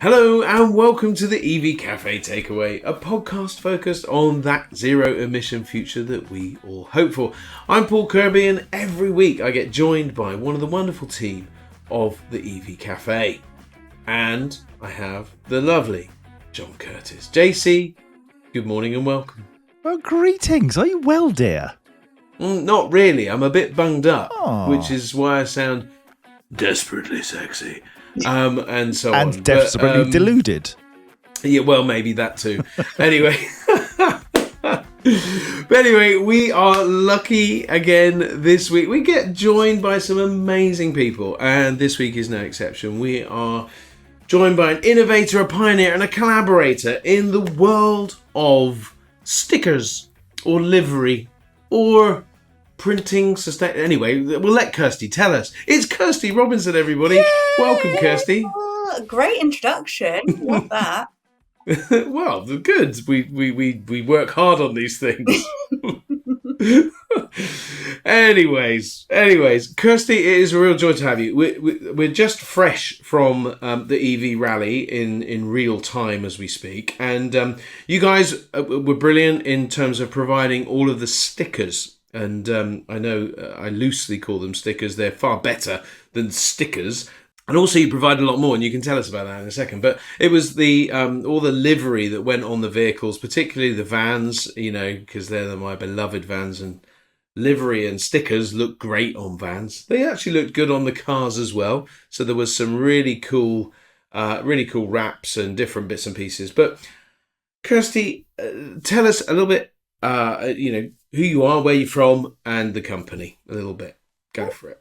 Hello and welcome to the EV Cafe Takeaway, a podcast focused on that zero emission future that we all hope for. I'm Paul Kirby and every week I get joined by one of the wonderful team of the EV Cafe. And I have the lovely John Curtis. JC, good morning and welcome. Well, greetings. Are you well, dear? Not really, I'm a bit bunged up, Aww. which is why I sound desperately sexy. And so on. And desperately deluded. Yeah, well, maybe that too. Anyway. But anyway, we are lucky again this week. We get joined by some amazing people, and this week is no exception. We are joined by an innovator, a pioneer, and a collaborator in the world of stickers, or livery, or printing. Anyway, we'll let Kirsty tell us. It's Kirsty Robinson, everybody. Yay! Welcome, Kirsty. Great introduction. Love that. Well, good. We work hard on these things. Anyways, Kirsty, it is a real joy to have you. We're just fresh from the EV rally in real time as we speak, and you guys were brilliant in terms of providing all of the stickers. And I know I loosely call them stickers. They're far better than stickers. And also you provide a lot more, and you can tell us about that in a second. But it was the all the livery that went on the vehicles, particularly the vans, because they're my beloved vans. And livery and stickers look great on vans. They actually looked good on the cars as well. So there was some really cool wraps and different bits and pieces. But Kirsty, tell us a little bit, who you are, where you're from, and the company a little bit. Go for it.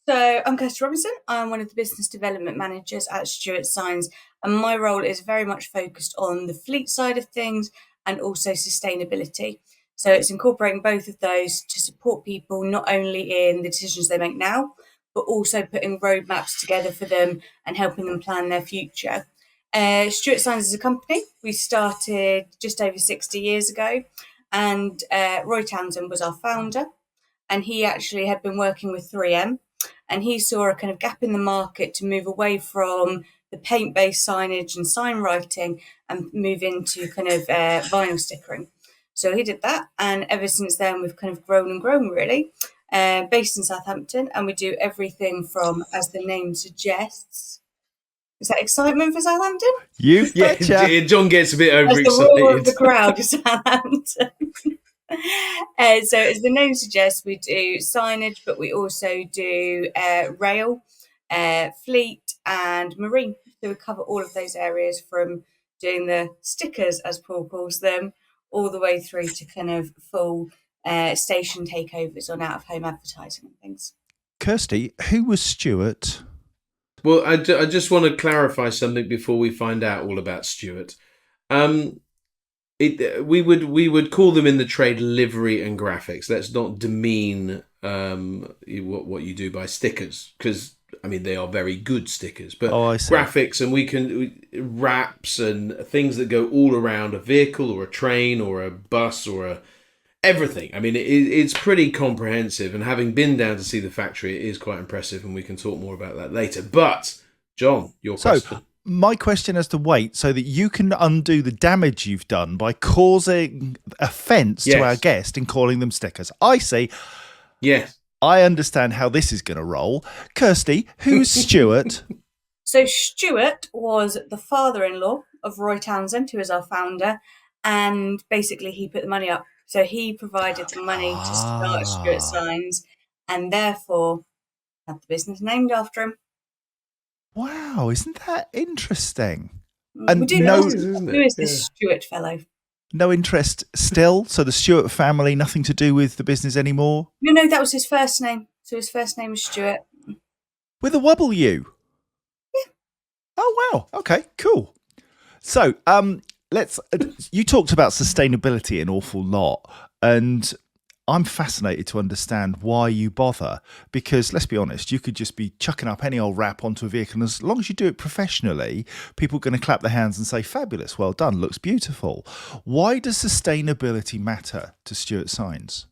So I'm Kirsty Robinson. I'm one of the business development managers at Stewart Signs, and my role is very much focused on the fleet side of things and also sustainability. So it's incorporating both of those to support people not only in the decisions they make now, but also putting roadmaps together for them and helping them plan their future. Stewart Signs is a company. We started just over 60 years ago. And Roy Townsend was our founder, and he actually had been working with 3M, and he saw a kind of gap in the market to move away from the paint-based signage and sign writing and move into kind of vinyl stickering. So he did that, and ever since then we've kind of grown and grown really. Based in Southampton, and we do everything from, as the name suggests. Is that excitement for Southampton? You betcha. Yeah, John gets a bit overexcited. As the roar of the crowd is Southampton. So as the name suggests, we do signage, but we also do rail, fleet and marine. So we cover all of those areas, from doing the stickers, as Paul calls them, all the way through to kind of full station takeovers on out-of-home advertising and things. Kirsty, who was Stewart? Well, I just want to clarify something before we find out all about Stewart. We would call them in the trade livery and graphics. Let's not demean what you do by stickers, because they are very good stickers. But graphics, and wraps and things that go all around a vehicle or a train or a bus or everything. It's pretty comprehensive, and having been down to see the factory, it is quite impressive, and we can talk more about that later. But, John, your question. So, my question as to wait, so that you can undo the damage you've done by causing offence to our guest in calling them stickers. I see. Yes. I understand how this is going to roll. Kirsty, who's Stewart? So Stewart was the father-in-law of Roy Townsend, who is our founder, and basically he put the money up. So he provided the money to start Stewart Signs, and therefore had the business named after him. Wow, isn't that interesting? And we do know who is this Stewart fellow? No interest still? So the Stewart family, nothing to do with the business anymore? No, that was his first name. So his first name was Stewart. With a W? Yeah. Oh, wow. Okay, cool. So, you talked about sustainability an awful lot, and I'm fascinated to understand why you bother, because let's be honest, you could just be chucking up any old wrap onto a vehicle, and as long as you do it professionally, people are going to clap their hands and say, fabulous, well done, looks beautiful. Why does sustainability matter to Stewart Signs?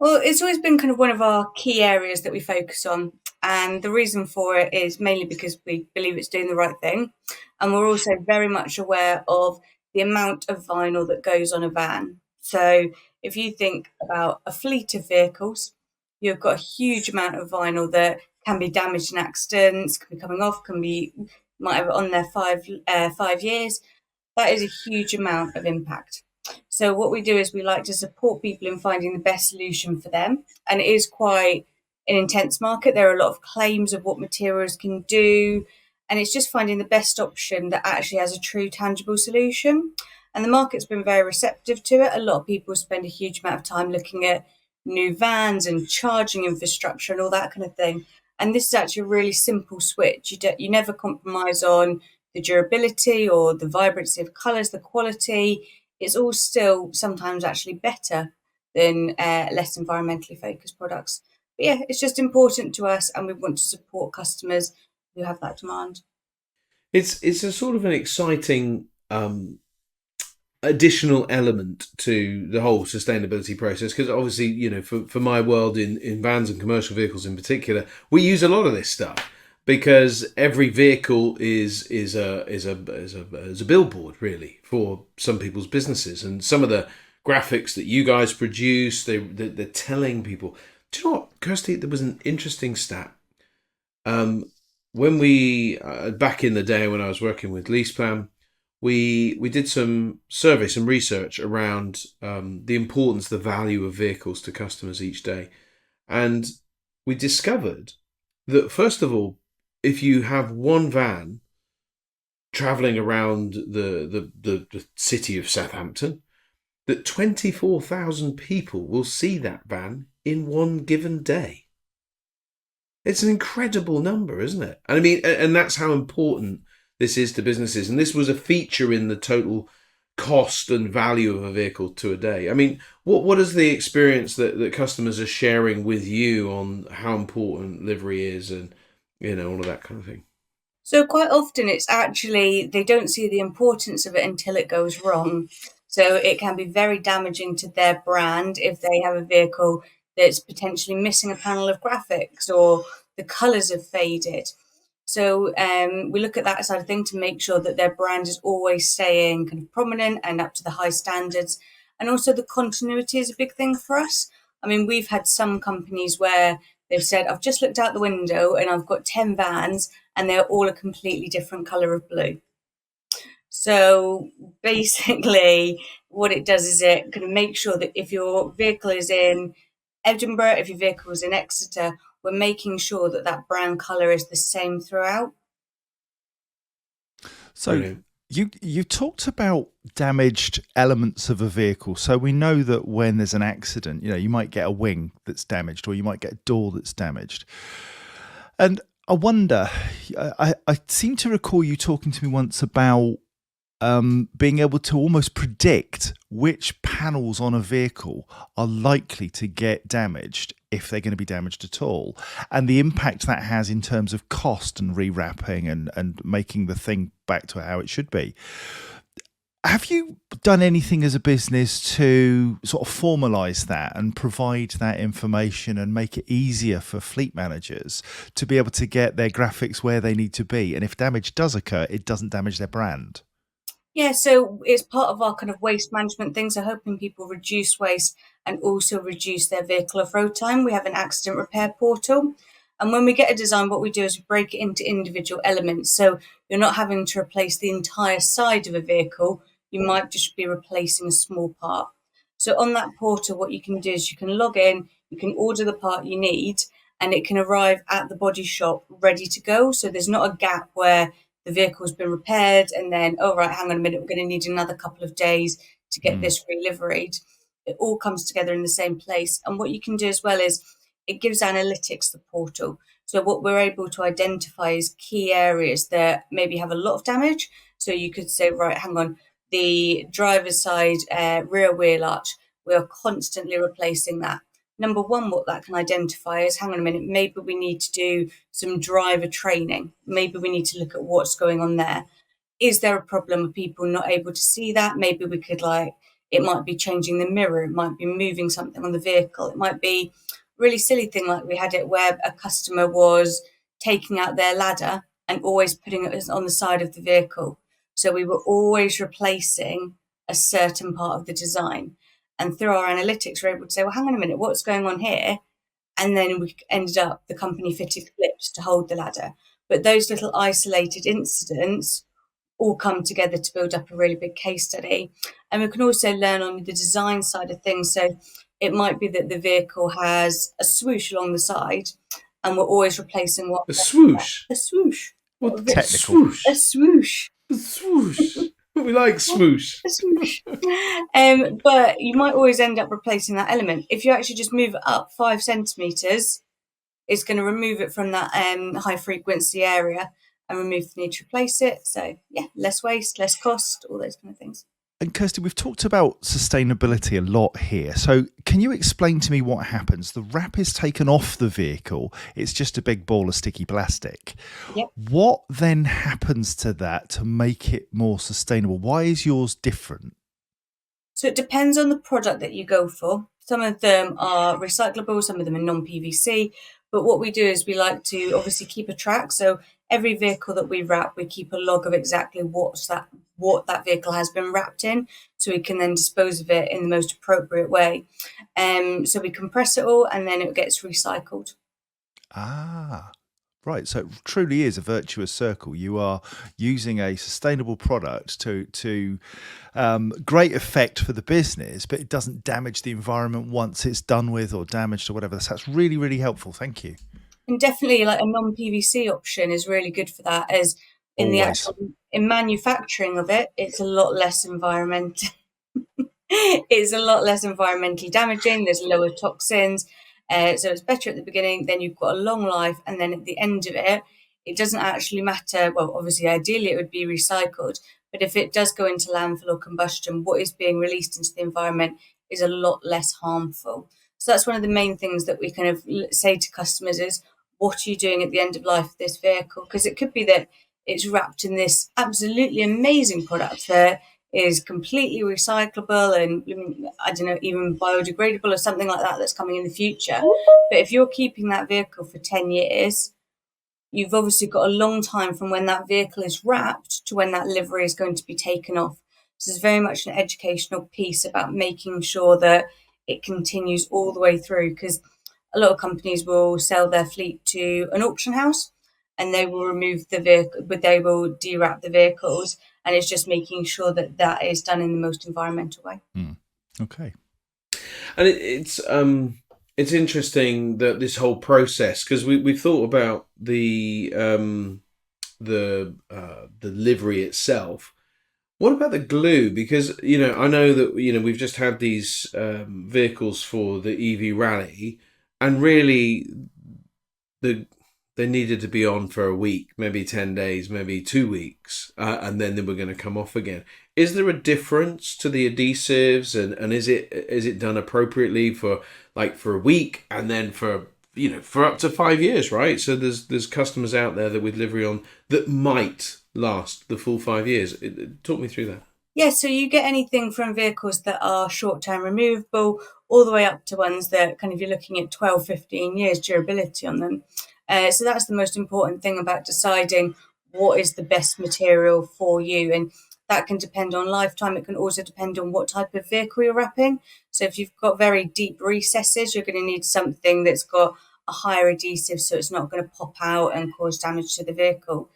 Well, it's always been kind of one of our key areas that we focus on. And the reason for it is mainly because we believe it's doing the right thing. And we're also very much aware of the amount of vinyl that goes on a van. So if you think about a fleet of vehicles, you've got a huge amount of vinyl that can be damaged in accidents, can be coming off, might have it on there 5 years. That is a huge amount of impact. So what we do is we like to support people in finding the best solution for them. And it is quite an intense market. There are a lot of claims of what materials can do. And it's just finding the best option that actually has a true tangible solution. And the market's been very receptive to it. A lot of people spend a huge amount of time looking at new vans and charging infrastructure and all that kind of thing. And this is actually a really simple switch. You never compromise on the durability or the vibrancy of colours, the quality. It's all still sometimes actually better than less environmentally focused products. But yeah, it's just important to us, and we want to support customers who have that demand. It's a sort of an exciting additional element to the whole sustainability process, because obviously, for my world in vans and commercial vehicles in particular, we use a lot of this stuff because every vehicle is a billboard really for some people's businesses, and some of the graphics that you guys produce, they're telling people. Do you know what, Kirsty? There was an interesting stat. When we back in the day when I was working with LeasePlan, we did some survey, some research around the importance, the value of vehicles to customers each day, and we discovered that first of all, if you have one van travelling around the city of Southampton, that 24,000 people will see that van in one given day. It's an incredible number, isn't it? And I mean, and that's how important this is to businesses. And this was a feature in the total cost and value of a vehicle to a day. I mean, what is the experience that customers are sharing with you on how important livery is, and all of that kind of thing? So quite often it's actually they don't see the importance of it until it goes wrong. So it can be very damaging to their brand if they have a vehicle that's potentially missing a panel of graphics or the colours have faded. So we look at that side of thing to make sure that their brand is always staying kind of prominent and up to the high standards. And also the continuity is a big thing for us. I mean, we've had some companies where they've said, I've just looked out the window and I've got 10 vans and they're all a completely different colour of blue. So basically, what it does is it kind of makes sure that if your vehicle is in Edinburgh, if your vehicle is in Exeter, we're making sure that that brand colour is the same throughout. So Brilliant. you talked about damaged elements of a vehicle. So we know that when there's an accident, you might get a wing that's damaged, or you might get a door that's damaged. And I wonder, I seem to recall you talking to me once about being able to almost predict which panels on a vehicle are likely to get damaged, if they're going to be damaged at all, and the impact that has in terms of cost and rewrapping and making the thing back to how it should be. Have you done anything as a business to sort of formalise that and provide that information and make it easier for fleet managers to be able to get their graphics where they need to be? And if damage does occur, it doesn't damage their brand. Yeah, so it's part of our kind of waste management thing. So helping people reduce waste and also reduce their vehicle off-road time. We have an accident repair portal. And when we get a design, what we do is we break it into individual elements. So you're not having to replace the entire side of a vehicle. You might just be replacing a small part. So on that portal, what you can do is you can log in, you can order the part you need, and it can arrive at the body shop ready to go. So there's not a gap where the vehicle's been repaired and then, oh, right, hang on a minute, we're going to need another couple of days to get this reliveried. It all comes together in the same place. And what you can do as well is it gives analytics, the portal. So what we're able to identify is key areas that maybe have a lot of damage. So you could say, right, hang on, the driver's side rear wheel arch, we are constantly replacing that. Number one, what that can identify is, hang on a minute, maybe we need to do some driver training. Maybe we need to look at what's going on there. Is there a problem of people not able to see that? Maybe we could It might be changing the mirror. It might be moving something on the vehicle. It might be a really silly thing like we had it where a customer was taking out their ladder and always putting it on the side of the vehicle. So we were always replacing a certain part of the design. And through our analytics, we're able to say, well, hang on a minute, what's going on here? And then we ended up, the company fitted clips to hold the ladder. But those little isolated incidents all come together to build up a really big case study. And we can also learn on the design side of things. So it might be that the vehicle has a swoosh along the side, and we're always replacing A swoosh. a swoosh. What Technical. swoosh? A swoosh. A swoosh. We like swoosh. A swoosh. But you might always end up replacing that element. If you actually just move it up 5 centimeters, it's going to remove it from that high frequency area and remove the need to replace it. So yeah, less waste, less cost, all those kind of things. And Kirsty, we've talked about sustainability a lot here. So can you explain to me what happens? The wrap is taken off the vehicle. It's just a big ball of sticky plastic. Yep. What then happens to that to make it more sustainable? Why is yours different? So it depends on the product that you go for. Some of them are recyclable, some of them are non-PVC. But what we do is we like to obviously keep a track. So every vehicle that we wrap, we keep a log of exactly what that vehicle has been wrapped in, so we can then dispose of it in the most appropriate way. So we compress it all, and then it gets recycled. Ah, right. So it truly is a virtuous circle. You are using a sustainable product to great effect for the business, but it doesn't damage the environment once it's done with or damaged or whatever. So that's really, really helpful. Thank you. And definitely, like a non-PVC option is really good for that. As in the Always. actual in manufacturing of it, it's a lot less environmental. It's a lot less environmentally damaging. There's lower toxins, so it's better at the beginning. Then you've got a long life, and then at the end of it, it doesn't actually matter. Well, obviously, ideally, it would be recycled, but if it does go into landfill or combustion, what is being released into the environment is a lot less harmful. So that's one of the main things that we kind of say to customers is, what are you doing at the end of life of this vehicle? Because it could be that it's wrapped in this absolutely amazing product that is completely recyclable and, I don't know, even biodegradable or something like that that's coming in the future. But if you're keeping that vehicle for 10 years, you've obviously got a long time from when that vehicle is wrapped to when that livery is going to be taken off. So it's very much an educational piece about making sure that it continues all the way through, because a lot of companies will sell their fleet to an auction house and they will remove the vehicle, but they will de-wrap the vehicles. And it's just making sure that that is done in the most environmental way. Okay. And it's interesting that this whole process, because we've thought about the livery itself. What about the glue? Because I know that we've just had these vehicles for the EV Rally, and really they needed to be on for a week, maybe 10 days, maybe 2 weeks, and then they were going to come off again. Is there a difference to the adhesives, and is it done appropriately for a week and then for up to 5 years, right? So there's customers out there that with livery on that might last the full 5 years. Talk me through that. Yeah, so you get anything from vehicles that are short-term removable all the way up to ones that kind of you're looking at 12, 15 years durability on them. So that's the most important thing about deciding what is the best material for you. And that can depend on lifetime. It can also depend on what type of vehicle you're wrapping. So if you've got very deep recesses, you're going to need something that's got a higher adhesive, so it's not going to pop out and cause damage to the vehicle.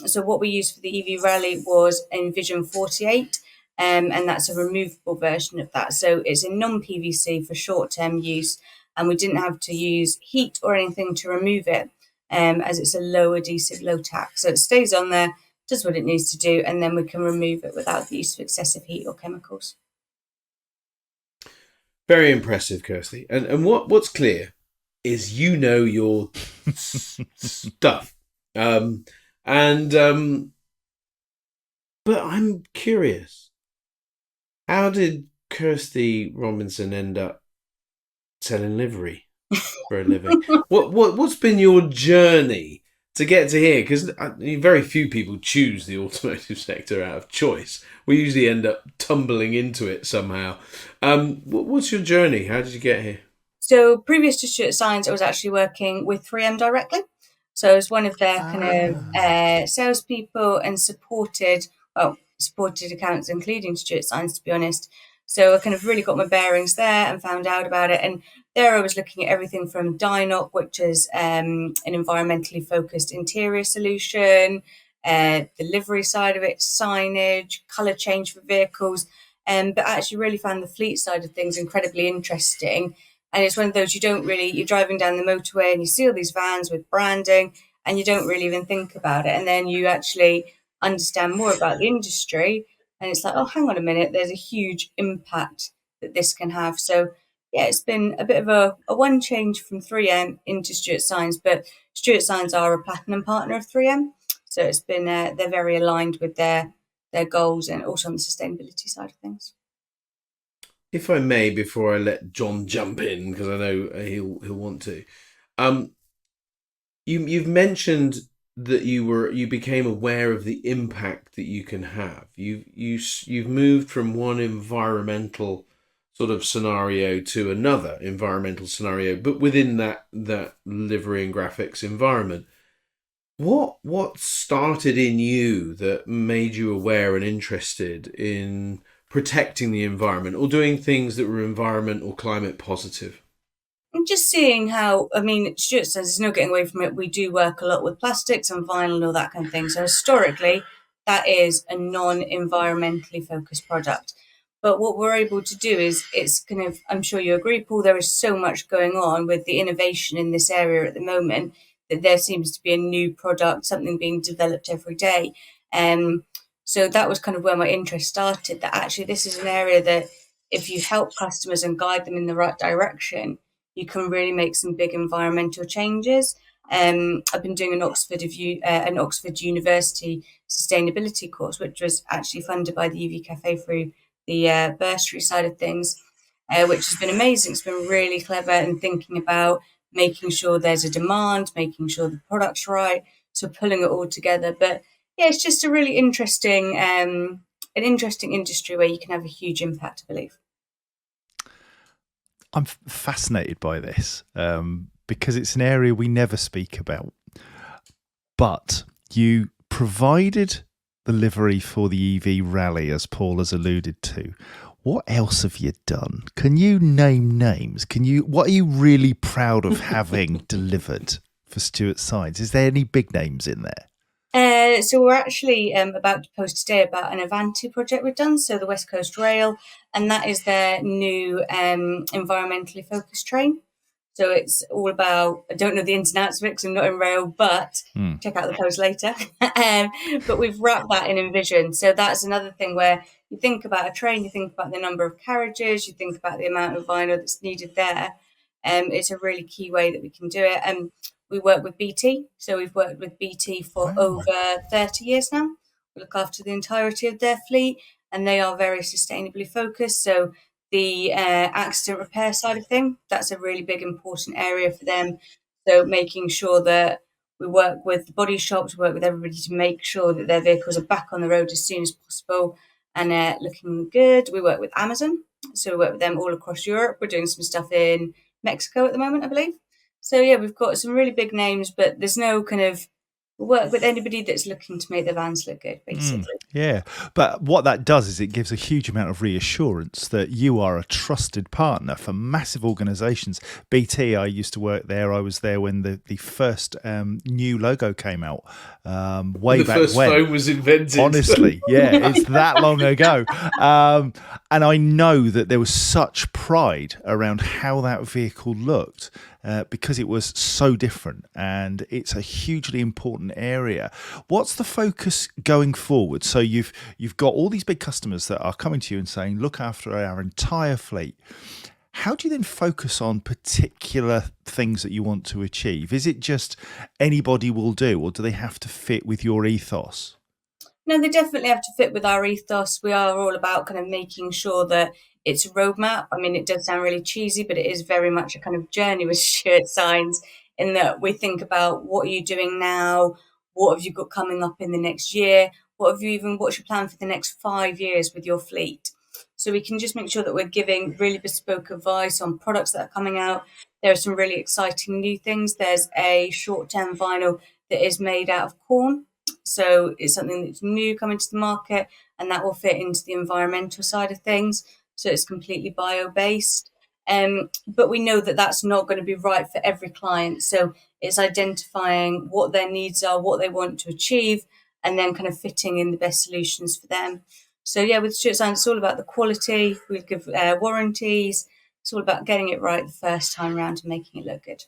So what we used for the EV Rally was Envision 48, and that's a removable version of that. So it's a non-PVC for short-term use, and we didn't have to use heat or anything to remove it, as it's a low adhesive, low tack. So it stays on there, does what it needs to do, and then we can remove it without the use of excessive heat or chemicals. Very impressive, Kirsty. And what's clear is your stuff. But I'm curious, how did Kirsty Robinson end up selling livery for a living? What's been your journey to get to here, because very few people choose the automotive sector out of choice. We usually end up tumbling into it somehow. What's your journey? How did you get here? So previous to Stewart Signs, I was actually working with 3M directly. So I was one of their kind of salespeople and supported accounts, including Stewart Signs, to be honest. So I kind of really got my bearings there and found out about it. And there I was looking at everything from Dynoc, which is an environmentally focused interior solution, the livery side of it, signage, colour change for vehicles. But I actually really found the fleet side of things incredibly interesting. And it's one of those you're driving down the motorway and you see all these vans with branding and you don't really even think about it. And then you actually understand more about the industry and it's like, oh, hang on a minute, there's a huge impact that this can have. So, yeah, it's been a bit of a one change from 3M into Stewart Signs, but Stewart Signs are a platinum partner of 3M. So it's been, they're very aligned with their goals and also on the sustainability side of things. If I may, before I let John jump in, because I know he'll want to. Um, you've mentioned that you became aware of the impact that you can have. You've moved from one environmental sort of scenario to another environmental scenario, but within that livery and graphics environment. What started in you that made you aware and interested in protecting the environment or doing things that were environment or climate positive? And just seeing how, I mean, Stuart says there's no getting away from it. We do work a lot with plastics and vinyl and all that kind of thing. So historically, that is a non-environmentally focused product. But what we're able to do is it's kind of, I'm sure you agree, Paul, there is so much going on with the innovation in this area at the moment that there seems to be a new product, something being developed every day. So that was kind of where my interest started, that actually this is an area that if you help customers and guide them in the right direction, you can really make some big environmental changes. I've been doing an Oxford University sustainability course, which was actually funded by the UV Cafe through the bursary side of things, which has been amazing. It's been really clever and thinking about making sure there's a demand, making sure the product's right, so pulling it all together. But yeah, it's just a really an interesting industry where you can have a huge impact, I believe. I'm fascinated by this because it's an area we never speak about. But you provided the livery for the EV rally, as Paul has alluded to. What else have you done? Can you name names? What are you really proud of having delivered for Stewart Signs? Is there any big names in there? So we're actually about to post today about an Avanti project we've done, so the West Coast Rail, and that is their new environmentally focused train. So it's all about, I don't know the ins and outs of it because I'm not in rail, but check out the post later. But we've wrapped that in Envision. So that's another thing where you think about a train, you think about the number of carriages, you think about the amount of vinyl that's needed there. It's a really key way that we can do it. We work with BT. So we've worked with BT for over 30 years now. We look after the entirety of their fleet and they are very sustainably focused. So the accident repair side of thing, that's a really big important area for them. So making sure that we work with the body shops, work with everybody to make sure that their vehicles are back on the road as soon as possible and looking good. We work with Amazon. So we work with them all across Europe. We're doing some stuff in Mexico at the moment, I believe. So yeah, we've got some really big names, but there's no kind of work with anybody that's looking to make the vans look good, basically. Yeah, but what that does is it gives a huge amount of reassurance that you are a trusted partner for massive organisations. BT, I used to work there. I was there when the first new logo came out way back when. The first phone was invented. Honestly, yeah, it's that long ago. And I know that there was such pride around how that vehicle looked. Because it was so different and it's a hugely important area. What's the focus going forward? So you've got all these big customers that are coming to you and saying, look after our entire fleet. How do you then focus on particular things that you want to achieve? Is it just anybody will do, or do they have to fit with your ethos? No, they definitely have to fit with our ethos. We are all about kind of making sure that it's a roadmap. I mean, it does sound really cheesy, but it is very much a kind of journey with Stewart Signs in that we think about what are you doing now, what have you got coming up in the next year, what's your plan for the next 5 years with your fleet. So we can just make sure that we're giving really bespoke advice on products that are coming out. There are some really exciting new things. There's a short-term vinyl that is made out of corn. So it's something that's new coming to the market, and that will fit into the environmental side of things. So it's completely bio-based. But we know that that's not going to be right for every client. So it's identifying what their needs are, what they want to achieve, and then kind of fitting in the best solutions for them. So yeah, with Stewart Signs, it's all about the quality. We give warranties. It's all about getting it right the first time round and making it look good.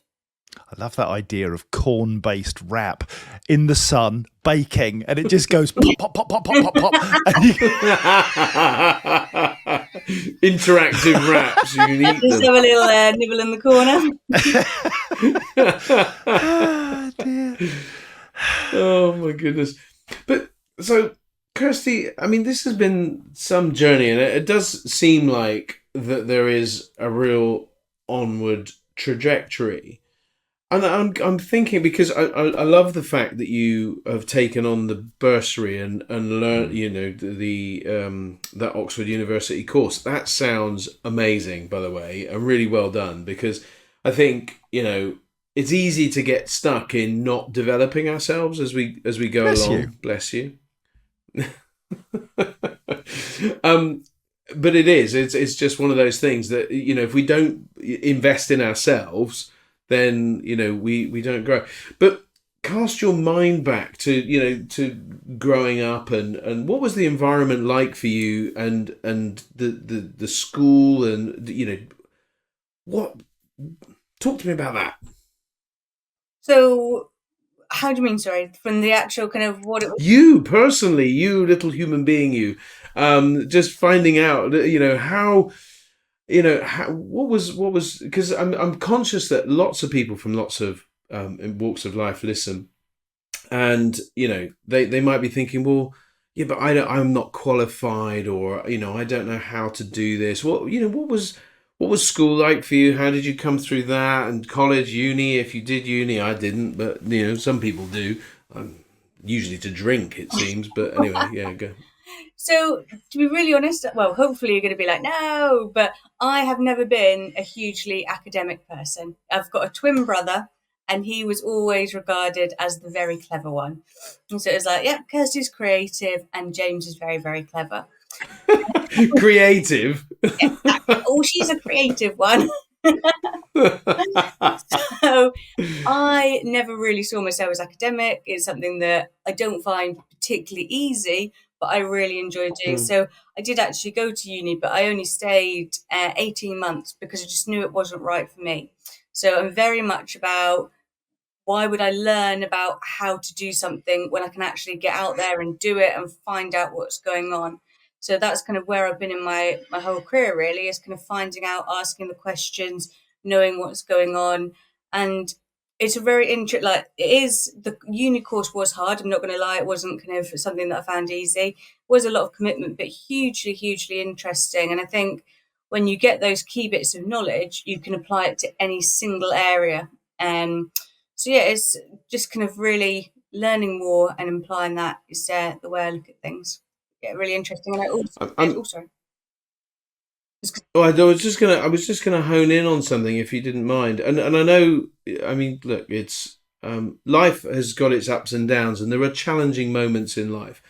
I love that idea of corn-based wrap in the sun, baking, and it just goes pop, pop, pop, pop, pop, pop, pop. And Interactive wraps. You can eat Just them. have a little nibble in the corner. Oh, dear. Oh my goodness. But so, Kirsty, I mean, this has been some journey, and it does seem like that there is a real onward trajectory. And I'm thinking, because I love the fact that you have taken on the bursary and learned, you know, the that Oxford University course. That sounds amazing, by the way, and really well done, because I think, you know, it's easy to get stuck in not developing ourselves as we go Bless along. you. Bless you. But it's just one of those things that, you know, if we don't invest in ourselves, then, you know, we don't grow. But cast your mind back to, you know, to growing up, and what was the environment like for you, and the school, and, you know, what, talk to me about that. So how do you mean, sorry? From the actual kind of what it was? You personally, you little human being, you, just finding out, you know, how, you know, what was, because I'm conscious that lots of people from lots of walks of life listen, and, you know, they might be thinking, well, yeah, but I'm not qualified, or, you know, I don't know how to do this. You know, what was school like for you? How did you come through that? And college, uni, if you did uni, I didn't, but, you know, some people do. Usually to drink, it seems. But anyway, yeah, go. So, to be really honest, well, hopefully you're going to be like, no, but I have never been a hugely academic person. I've got a twin brother, and he was always regarded as the very clever one. And so it was like, yeah, Kirsty's creative, and James is very, very clever. Creative. Oh, she's a creative one. So I never really saw myself as academic. It's something that I don't find particularly easy, but I really enjoy doing. So I did actually go to uni, but I only stayed 18 months because I just knew it wasn't right for me. So I'm very much about, why would I learn about how to do something when I can actually get out there and do it and find out what's going on? So that's kind of where I've been in my whole career, really, is kind of finding out, asking the questions, knowing what's going on. And it's a very like, it is, the uni course was hard. I'm not going to lie. It wasn't kind of something that I found easy. It was a lot of commitment, but hugely, hugely interesting. And I think when you get those key bits of knowledge, you can apply it to any single area. So yeah, it's just kind of really learning more and applying that is the way I look at things. Yeah, really interesting. And I also, sorry. Oh, I was just gonna hone in on something, if you didn't mind. And I know, I mean, look, it's life has got its ups and downs, and there are challenging moments in life.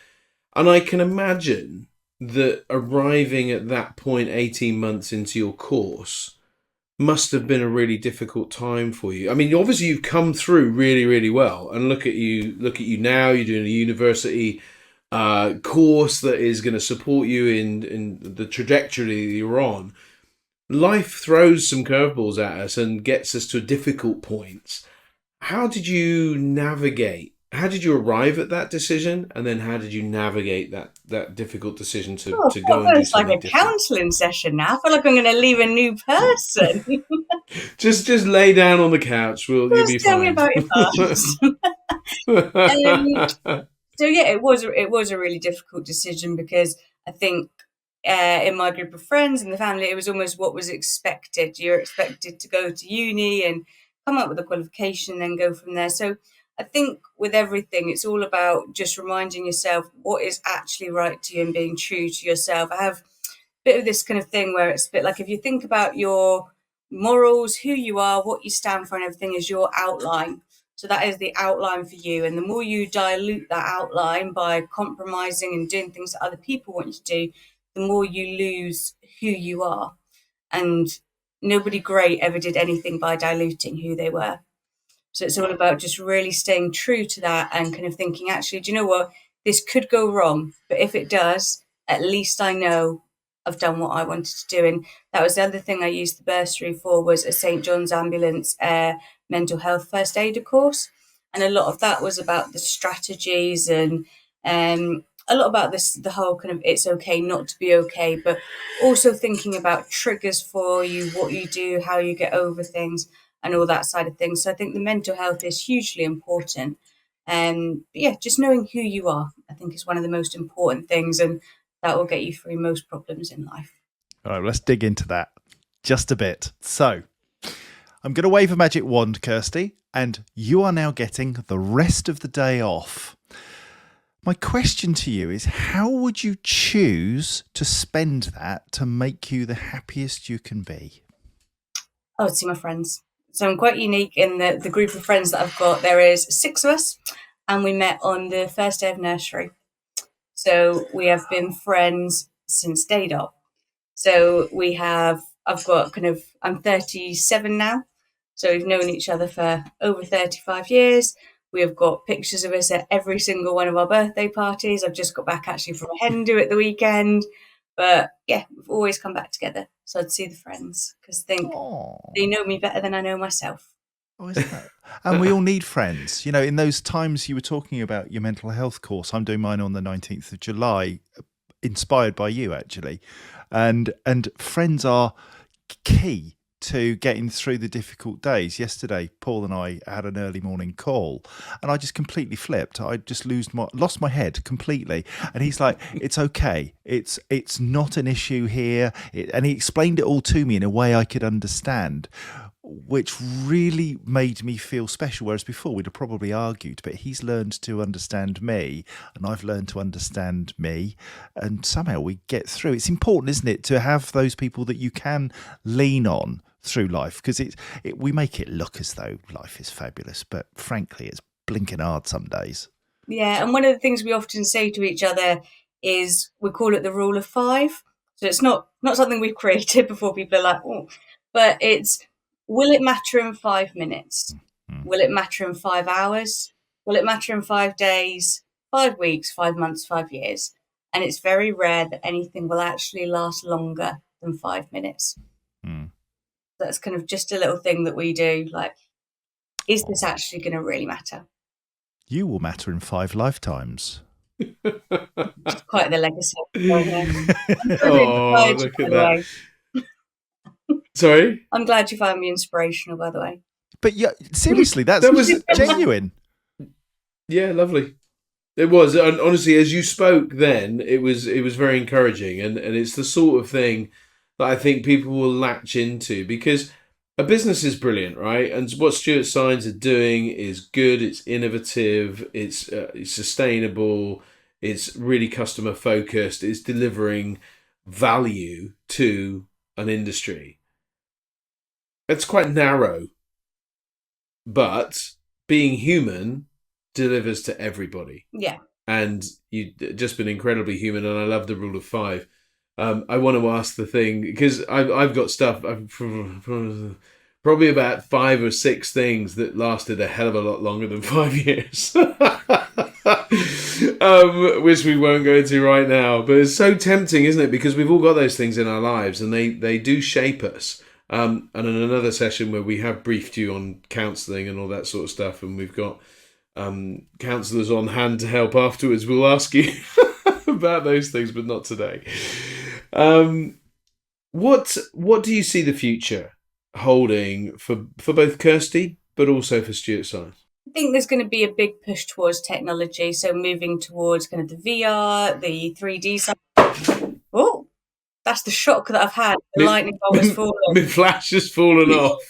And I can imagine that arriving at that point 18 months into your course must have been a really difficult time for you. I mean, obviously you've come through really, really well, and look at you now. You're doing a university course that is going to support you in the trajectory that you're on. Life throws some curveballs at us and gets us to difficult points. How did you navigate? How did you arrive at that decision, and then how did you navigate that difficult decision to go and do something it's like a different? counselling session now. I feel like I'm going to leave a new person. Just lay down on the couch. You'll be Just tell me fine. about your past. So yeah, it was a really difficult decision, because I think in my group of friends and the family, it was almost what was expected. You're expected to go to uni and come up with a qualification, then go from there. So I think with everything, it's all about just reminding yourself what is actually right to you and being true to yourself. I have a bit of this kind of thing where it's a bit like if you think about your morals, who you are, what you stand for, and everything is your outline. So that is the outline for you. And the more you dilute that outline by compromising and doing things that other people want you to do, the more you lose who you are. And nobody great ever did anything by diluting who they were. So it's all about just really staying true to that and kind of thinking, actually, do you know what? This could go wrong, but if it does, at least I know I've done what I wanted to do. And that was the other thing I used the bursary for, was a St. John's Ambulance mental health first aider course. And a lot of that was about the strategies and a lot about this, the whole kind of it's okay not to be okay, but also thinking about triggers for you, what you do, how you get over things, and all that side of things. So I think the mental health is hugely important. But yeah, just knowing who you are, I think, is one of the most important things, and that will get you through most problems in life. All right, let's dig into that just a bit. So I'm going to wave a magic wand, Kirsty, and you are now getting the rest of the day off. My question to you is, how would you choose to spend that to make you the happiest you can be? I would see my friends. So I'm quite unique in the group of friends that I've got. There is 6 of us, and we met on the first day of nursery. So we have been friends since day dot. So I'm 37 now. So we've known each other for over 35 years. We have got pictures of us at every single one of our birthday parties. I've just got back actually from a hen do at the weekend. But yeah, we've always come back together. So I'd see the friends because I think they know me better than I know myself. Oh, isn't that? And we all need friends. You know, in those times you were talking about your mental health course, I'm doing mine on the 19th of July, inspired by you, actually. And friends are key to getting through the difficult days. Yesterday, Paul and I had an early morning call, and I just completely flipped. I just lost my head completely. And he's like, "It's okay. It's not an issue here." And he explained it all to me in a way I could understand, which really made me feel special. Whereas before we'd have probably argued, but he's learned to understand me and I've learned to understand me, and somehow we get through. It's important, isn't it, to have those people that you can lean on through life, because we make it look as though life is fabulous, but frankly it's blinking hard some days. Yeah, and one of the things we often say to each other is we call it the rule of 5. So it's not something we've created before people are like, oh, but it's, will it matter in 5 minutes? Will it matter in 5 hours? Will it matter in 5 days, 5 weeks, 5 months, 5 years? And it's very rare that anything will actually last longer than 5 minutes. That's kind of just a little thing that we do. Like, is this actually going to really matter? You will matter in 5 lifetimes. It's quite the legacy. Oh, look at that. Sorry? I'm glad you found me inspirational, by the way. But yeah, seriously, that was genuine. Yeah, lovely. It was. And honestly, as you spoke then, it was very encouraging. And it's the sort of thing that I think people will latch into, because a business is brilliant, right? And what Stewart Signs are doing is good. It's innovative. It's sustainable. It's really customer focused. It's delivering value to an industry. It's quite narrow, but being human delivers to everybody. Yeah. And you've just been incredibly human, and I love the rule of 5. I want to ask the thing, because I've got stuff, probably about 5 or 6 things that lasted a hell of a lot longer than 5 years, which we won't go into right now. But it's so tempting, isn't it? Because we've all got those things in our lives, and they do shape us. And in another session where we have briefed you on counselling and all that sort of stuff, and we've got counsellors on hand to help afterwards, we'll ask you about those things, but not today. What do you see the future holding for both Kirsty but also for Stewart Signs? I think there's going to be a big push towards technology, so moving towards kind of the VR, the 3D side. Oh, That's the shock that I've had. The My, lightning bolt has fallen. my flash has fallen off.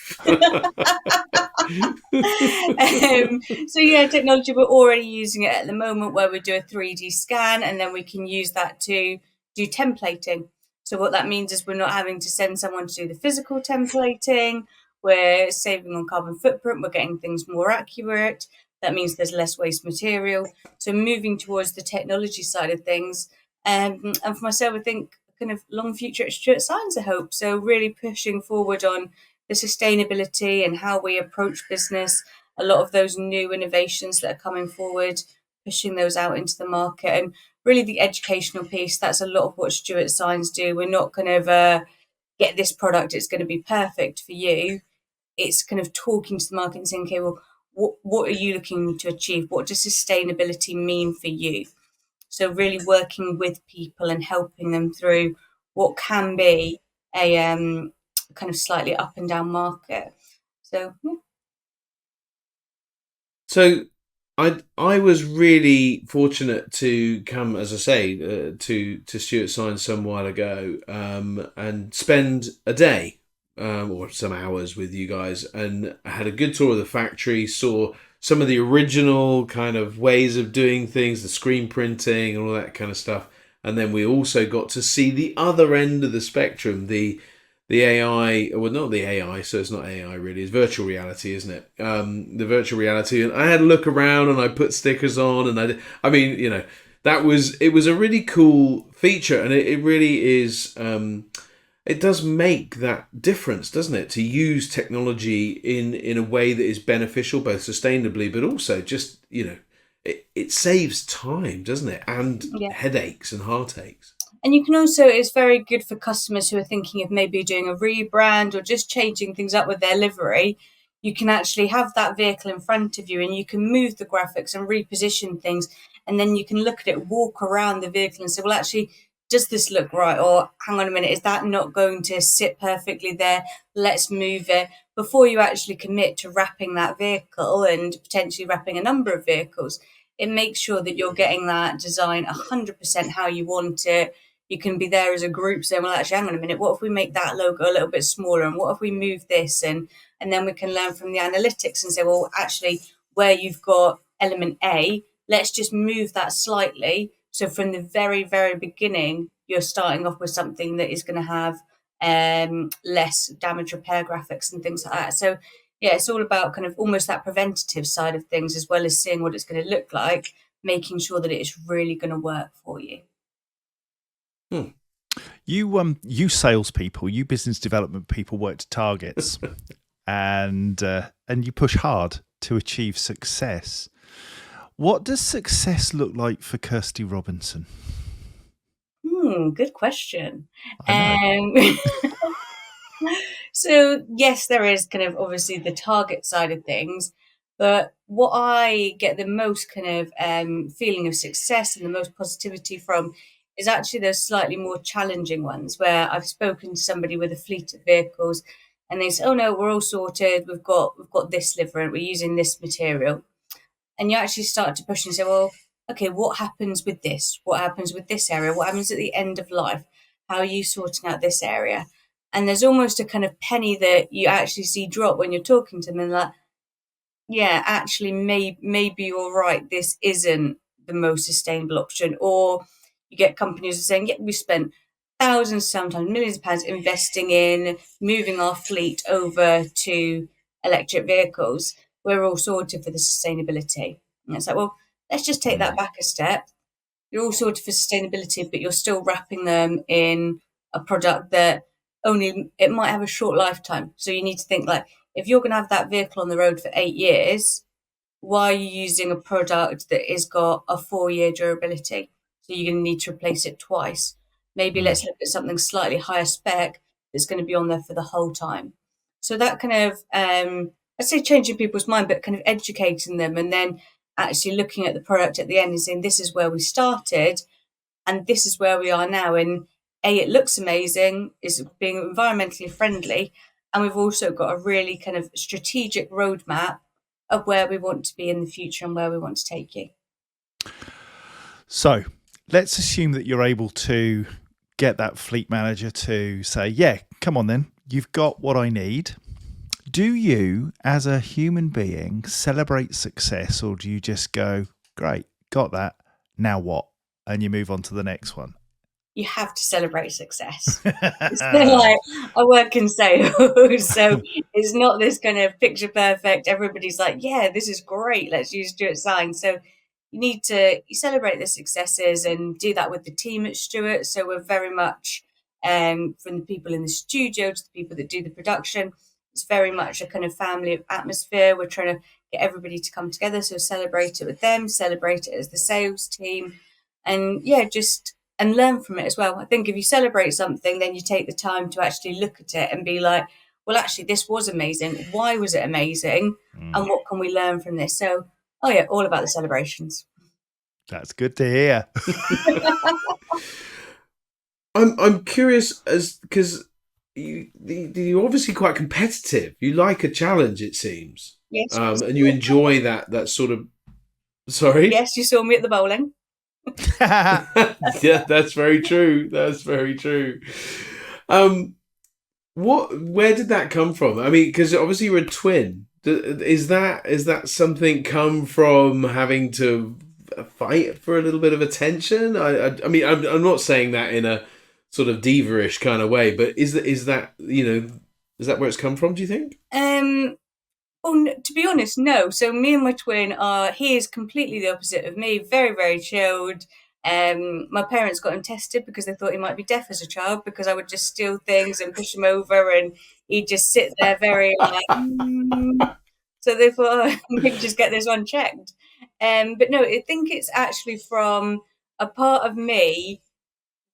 So yeah, technology, we're already using it at the moment where we do a 3D scan and then we can use that to do templating. So what that means is we're not having to send someone to do the physical templating. We're saving on carbon footprint. We're getting things more accurate. That means there's less waste material. So moving towards the technology side of things. And for myself, I think kind of long future at Stewart Signs, I hope. So really pushing forward on the sustainability and how we approach business, a lot of those new innovations that are coming forward, pushing those out into the market, and really the educational piece. That's a lot of what Stewart Signs do. We're not kind of get this product, it's going to be perfect for you. It's kind of talking to the market and saying, okay, well, what are you looking to achieve? What does sustainability mean for you? So really working with people and helping them through what can be a kind of slightly up and down market. So yeah. So I was really fortunate to come, as I say, to Stewart Signs some while ago, and spend a day or some hours with you guys, and I had a good tour of the factory, saw some of the original kind of ways of doing things, the screen printing and all that kind of stuff. And then we also got to see the other end of the spectrum, the AI, well, not the AI, so it's not AI really, it's virtual reality, isn't it? The virtual reality. And I had a look around and I put stickers on, and I mean, you know, it was a really cool feature, and it really is, it does make that difference, doesn't it? To use technology in a way that is beneficial, both sustainably, but also just, you know, it saves time, doesn't it? And Yeah. headaches and heartaches. And you can also, it's very good for customers who are thinking of maybe doing a rebrand or just changing things up with their livery. You can actually have that vehicle in front of you and you can move the graphics and reposition things. And then you can look at it, walk around the vehicle and say, well, actually, does this look right? Or hang on a minute, is that not going to sit perfectly there? Let's move it. Before you actually commit to wrapping that vehicle and potentially wrapping a number of vehicles, it makes sure that you're getting that design 100% how you want it. You can be there as a group saying, well, actually, hang on a minute, what if we make that logo a little bit smaller? And what if we move this? And then we can learn from the analytics and say, well, actually, where you've got element A, let's just move that slightly. So from the very, very beginning, you're starting off with something that is going to have less damage repair graphics and things like that. So yeah, it's all about kind of almost that preventative side of things, as well as seeing what it's going to look like, making sure that it's really going to work for you. You salespeople, you business development people work to targets, and you push hard to achieve success. What does success look like for Kirsty Robinson? Good question. I So yes, there is kind of obviously the target side of things, but what I get the most kind of feeling of success and the most positivity from is actually those slightly more challenging ones where I've spoken to somebody with a fleet of vehicles and they say, "Oh no, we're all sorted. We've got this livery. We're using this material." And you actually start to push and say, well, okay, what happens with this? What happens with this area? What happens at the end of life? How are you sorting out this area? And there's almost a kind of penny that you actually see drop when you're talking to them, and like, yeah, actually, maybe you're right. This isn't the most sustainable option. Or you get companies who are saying, yeah, we spent thousands, sometimes millions of pounds investing in moving our fleet over to electric vehicles. We're all sorted for the sustainability. And it's like, well, let's just take that back a step. You're all sorted for sustainability, but you're still wrapping them in a product that only it might have a short lifetime. So you need to think like, if you're going to have that vehicle on the road for 8 years, why are you using a product that has got a 4-year durability? So you're going to need to replace it twice. Maybe let's look at something slightly higher spec that's going to be on there for the whole time. So that kind of, I'd say changing people's mind, but kind of educating them and then actually looking at the product at the end and saying, this is where we started and this is where we are now. And it looks amazing, it's being environmentally friendly. And we've also got a really kind of strategic roadmap of where we want to be in the future and where we want to take you. So let's assume that you're able to get that fleet manager to say, yeah, come on then, you've got what I need. Do you, as a human being, celebrate success, or do you just go, great, got that, now what? And you move on to the next one? You have to celebrate success. It's like, I work in sales, so it's not this kind of picture perfect. Everybody's like, yeah, this is great. Let's use Stewart Signs. So you celebrate the successes and do that with the team at Stewart. So we're very much from the people in the studio to the people that do the production. It's very much a kind of family atmosphere. We're trying to get everybody to come together. So celebrate it with them, celebrate it as the sales team, and and learn from it as well. I think if you celebrate something, then you take the time to actually look at it and be like, well, actually, this was amazing. Why was it amazing? And what can we learn from this? So, all about the celebrations. That's good to hear. I'm curious because you're obviously quite competitive. You like a challenge, it seems. Yes. And you enjoy that sort of. Sorry. Yes, you saw me at the bowling. Yeah, that's very true. That's very true. Where did that come from? I mean, because obviously you're a twin. Is that something come from having to fight for a little bit of attention? I mean, I'm not saying that in a sort of diva-ish kind of way, but is that is that where it's come from? Do you think? To be honest, no. So me and my twin he is completely the opposite of me, very, very chilled. My parents got him tested because they thought he might be deaf as a child, because I would just steal things and push him over and he'd just sit there very like, So they thought, maybe just get this one checked. But no, I think it's actually from a part of me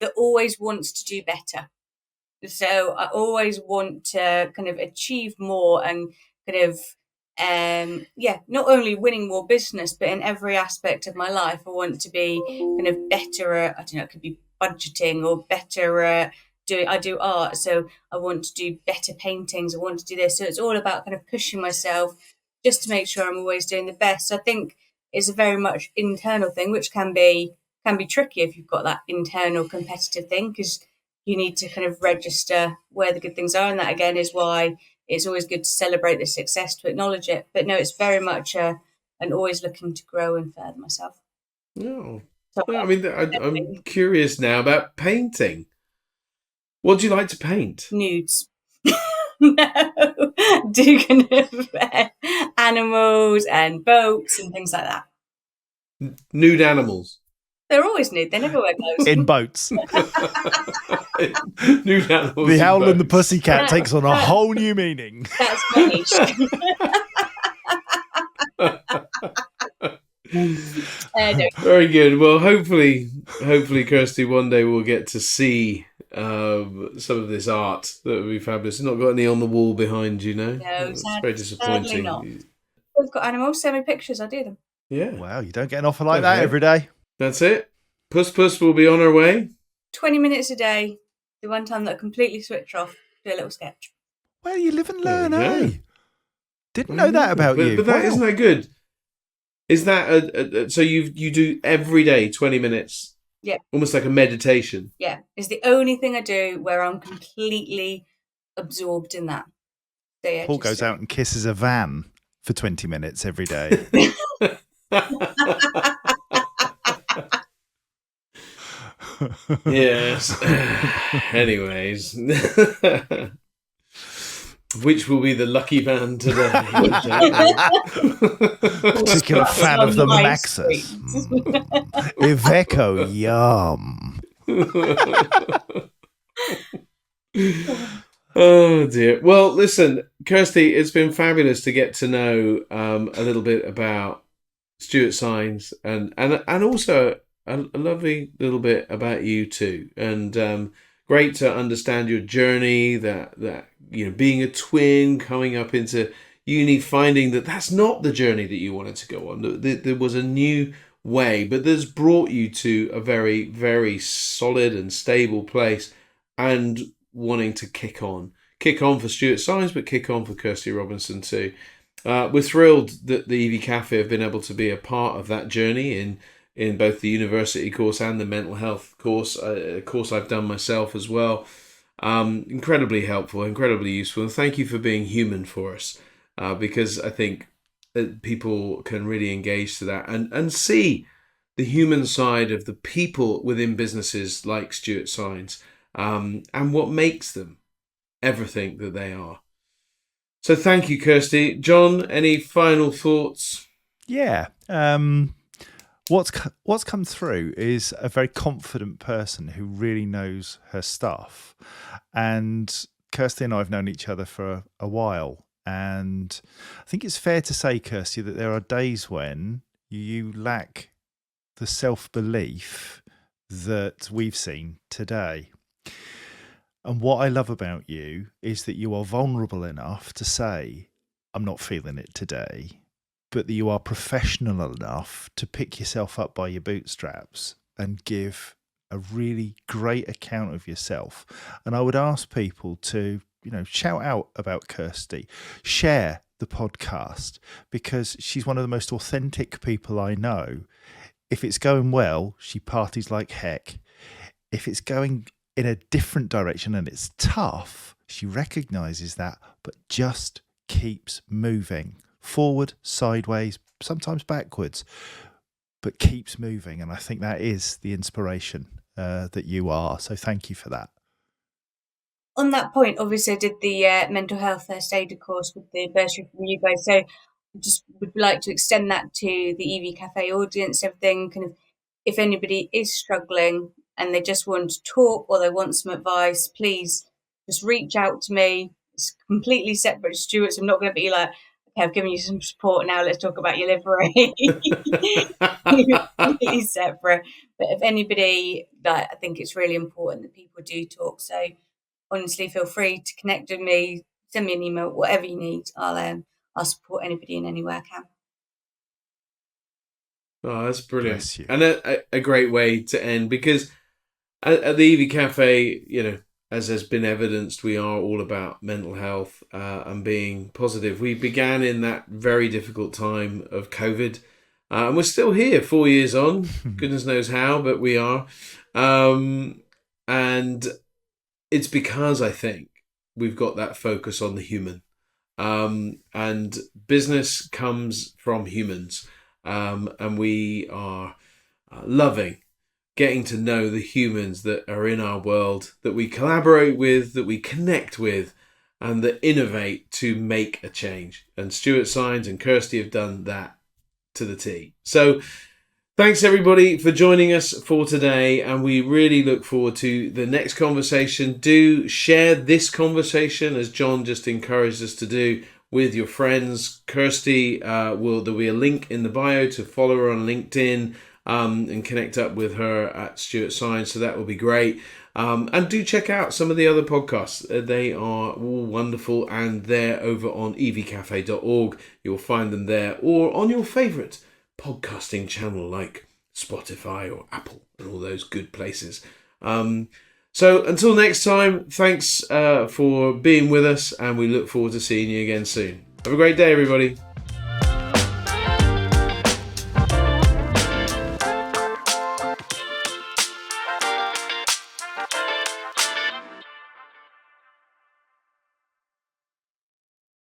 that always wants to do better. So I always want to kind of achieve more and kind of, not only winning more business, but in every aspect of my life, I want to be kind of better at, I don't know, it could be budgeting or better at I do art. So I want to do better paintings. I want to do this. So it's all about kind of pushing myself just to make sure I'm always doing the best. So I think it's a very much internal thing, which can be tricky if you've got that internal competitive thing, because you need to kind of register where the good things are. And that, again, is why it's always good to celebrate the success, to acknowledge it. But no, it's very much an always looking to grow and further myself. No. I mean, I'm curious now about painting. What do you like to paint? Nudes. No, do kind of animals and boats and things like that. Nude animals. They're always nude. They never wear clothes. In boats. Nude animals. The Owl and the Pussycat takes on a whole new meaning. That's funny. No. Very good. Well, hopefully, Kirsty, one day we'll get to see some of this art. That would be fabulous. It's not got any on the wall behind you, no? No, it's very disappointing. Sadly not. We've got animals. Send me pictures. I'll do them. Yeah. Wow, you don't get an offer like that every day. That's it. Puss will be on her way. 20 minutes a day. The one time that I completely switch off, do a little sketch. Well, you live and learn, eh? Didn't know that about you. But isn't that good? Is that so? You do every day 20 minutes? Yeah. Almost like a meditation. Yeah, it's the only thing I do where I'm completely absorbed in that. So, yeah, Paul goes out and kisses a van for 20 minutes every day. Yes. Anyways. Which will be the lucky van today? Particular fan of the Maxus. Iveco, yum. Oh dear. Well, listen, Kirsty, it's been fabulous to get to know a little bit about Stewart Signs and also a lovely little bit about you too. And great to understand your journey, that being a twin, coming up into uni, finding that that's not the journey that you wanted to go on. There was a new way, but that's brought you to a very, very solid and stable place, and wanting to kick on for Stewart Signs, but kick on for Kirsty Robinson too. We're thrilled that the EV Cafe have been able to be a part of that journey in both the university course and the mental health course, a course I've done myself as well. Incredibly helpful, incredibly useful. And thank you for being human for us, because I think that people can really engage to that and see the human side of the people within businesses like Stewart Signs, and what makes them everything that they are. So thank you, Kirsty. John, any final thoughts? Yeah. What's come through is a very confident person who really knows her stuff. And Kirsty and I have known each other for a while. And I think it's fair to say, Kirsty, that there are days when you lack the self-belief that we've seen today. And what I love about you is that you are vulnerable enough to say, I'm not feeling it today, but that you are professional enough to pick yourself up by your bootstraps and give a really great account of yourself. And I would ask people to, shout out about Kirsty, share the podcast, because she's one of the most authentic people I know. If it's going well, she parties like heck. If it's going in a different direction and it's tough, she recognises that, but just keeps moving forward, sideways, sometimes backwards, but keeps moving. And I think that is the inspiration that you are. So thank you for that. On that point, obviously, I did the mental health first aider course with the bursary from you guys. So just would like to extend that to the EV Cafe audience, everything. Kind of, if anybody is struggling and they just want to talk or they want some advice, please just reach out to me. It's completely separate to Stuart, so I'm not going to be like, okay, I've given you some support, now let's talk about your livery. Completely separate. But if anybody, I think it's really important that people do talk. So honestly, feel free to connect with me, send me an email, whatever you need. I'll support anybody in any way I can. Oh, that's brilliant. Bless you. And a great way to end, because at the EV Cafe, as has been evidenced, we are all about mental health and being positive. We began in that very difficult time of COVID, and we're still here 4 years on. Goodness knows how, but we are. And it's because I think we've got that focus on the human. And business comes from humans. And we are loving getting to know the humans that are in our world, that we collaborate with, that we connect with, and that innovate to make a change. And Stewart Signs and Kirsty have done that to the T. So thanks everybody for joining us for today, and we really look forward to the next conversation. Do share this conversation, as John just encouraged us to do, with your friends. Kirsty, there'll be a link in the bio to follow her on LinkedIn and connect up with her at Stewart Signs, so that will be great. And do check out some of the other podcasts. They are all wonderful, and they're over on evcafe.org. You'll find them there, or on your favourite podcasting channel like Spotify or Apple and all those good places. So until next time, thanks for being with us, and we look forward to seeing you again soon. Have a great day, everybody.